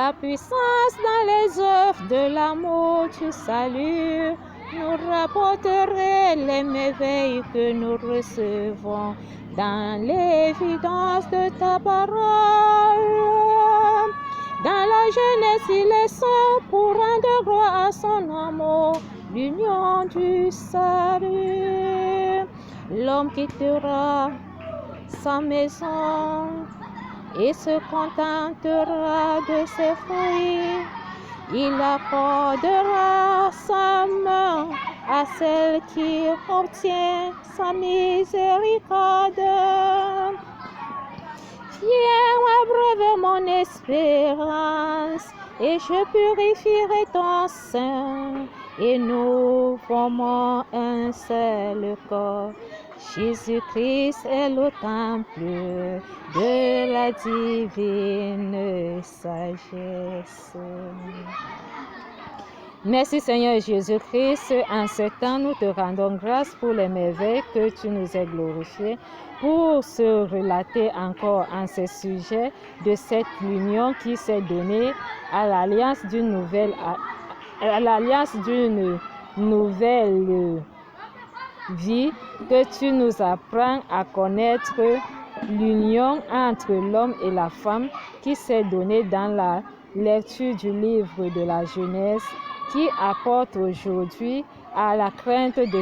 la puissance dans les œuvres de l'amour du salut nous rapporterait les merveilles que nous recevons dans l'évidence de ta parole. Dans la jeunesse, il est saint pour rendre gloire à son amour, l'union du salut. L'homme quittera sa maison et se contentera de ses fruits. Il accordera sa main à celle qui obtient sa miséricorde. Viens abreuver mon espérance et je purifierai ton sein et nous formons un seul corps. Jésus-Christ est le temple de la divine sagesse. Merci Seigneur Jésus-Christ, en ce temps nous te rendons grâce pour les merveilles que tu nous as glorifiées, pour se relater encore en ce sujet de cette union qui s'est donnée à l'alliance d'une nouvelle vie, que tu nous apprends à connaître l'union entre l'homme et la femme qui s'est donnée dans la lecture du livre de la Genèse, qui apporte aujourd'hui à la crainte de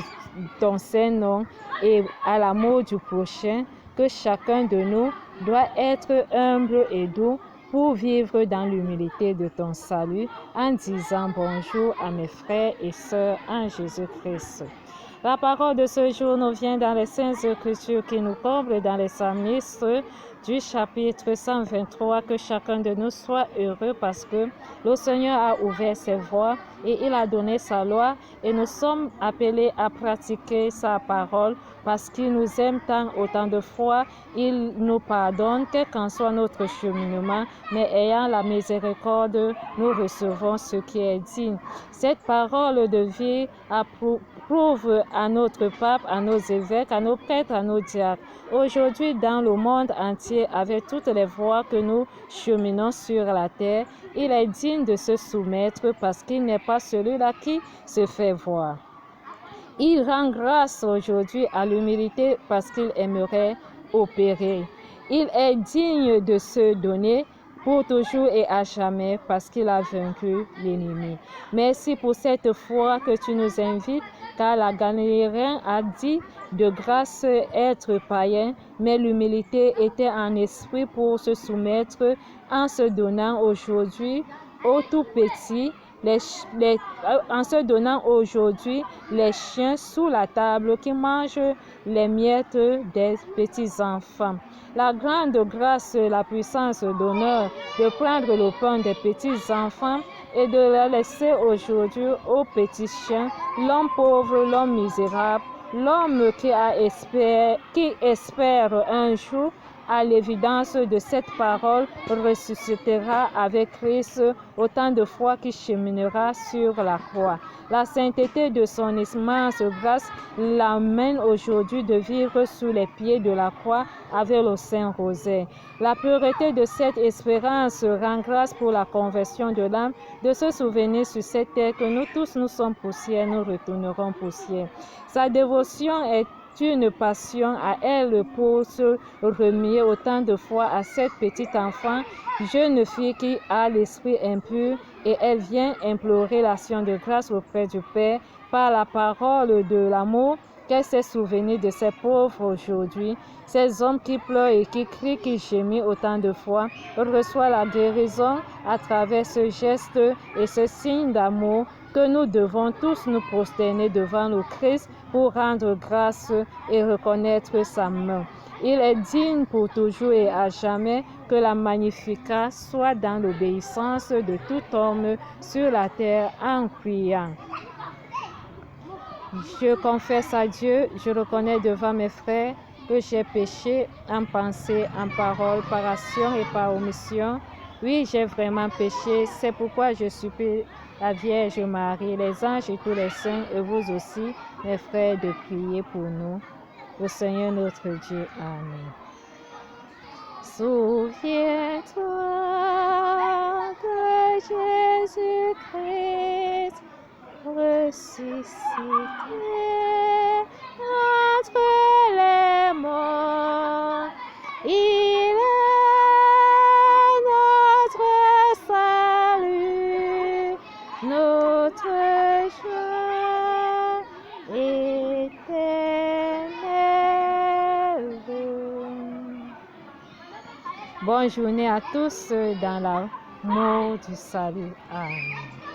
ton Saint-Nom et à l'amour du prochain, que chacun de nous doit être humble et doux pour vivre dans l'humilité de ton salut, en disant bonjour à mes frères et sœurs en Jésus-Christ. La parole de ce jour nous vient dans les Saintes Écritures qui nous comblent dans les psalmistes du chapitre 123, que chacun de nous soit heureux parce que le Seigneur a ouvert ses voies et il a donné sa loi et nous sommes appelés à pratiquer sa parole parce qu'il nous aime tant. Autant de fois il nous pardonne, quel qu'en soit notre cheminement, mais ayant la miséricorde, nous recevons ce qui est digne. Cette parole de vie prouve à notre pape, à nos évêques, à nos prêtres, à nos diacres, aujourd'hui dans le monde entier, avec toutes les voies que nous cheminons sur la terre, il est digne de se soumettre parce qu'il n'est pas celui-là qui se fait voir. Il rend grâce aujourd'hui à l'humilité parce qu'il aimerait opérer. Il est digne de se donner pour toujours et à jamais parce qu'il a vaincu l'ennemi. Merci pour cette foi que tu nous invites, car la Galilée a dit de grâce être païen, mais l'humilité était en esprit pour se soumettre en se donnant aujourd'hui au tout petit, en se donnant aujourd'hui les chiens sous la table qui mangent les miettes des petits-enfants. La grande grâce, la puissance d'honneur de prendre le pain des petits-enfants et de le laisser aujourd'hui aux petits chiens, l'homme pauvre, l'homme misérable, l'homme qui espère un jour, à l'évidence de cette parole, ressuscitera avec Christ autant de fois qu'il cheminera sur la croix. La sainteté de son immense grâce l'amène aujourd'hui de vivre sous les pieds de la croix avec le Saint-Rosaire. La pureté de cette espérance rend grâce pour la conversion de l'âme, de se souvenir sur cette terre que nous tous nous sommes poussière, nous retournerons poussière. Sa dévotion est une passion à elle pour se remuer autant de fois à cette petite enfant, jeune fille qui a l'esprit impur, et elle vient implorer l'action de grâce auprès du Père par la parole de l'amour qu'elle s'est souvenue de ces pauvres aujourd'hui. Ces hommes qui pleurent et qui crient, qui gémissent autant de fois, reçoivent la guérison à travers ce geste et ce signe d'amour que nous devons tous nous prosterner devant le Christ pour rendre grâce et reconnaître sa main. Il est digne pour toujours et à jamais que la Magnificat soit dans l'obéissance de tout homme sur la terre en priant. Je confesse à Dieu, je reconnais devant mes frères que j'ai péché en pensée, en parole, par action et par omission. Oui, j'ai vraiment péché. C'est pourquoi je supplie la Vierge Marie, les anges et tous les saints, et vous aussi, mes frères, de prier pour nous. Au Seigneur notre Dieu. Amen. Souviens-toi de Jésus-Christ ressuscité entre les morts. Il est notre salut, notre joie éternelle. Bonne journée à tous dans l'amour du salut. Amen.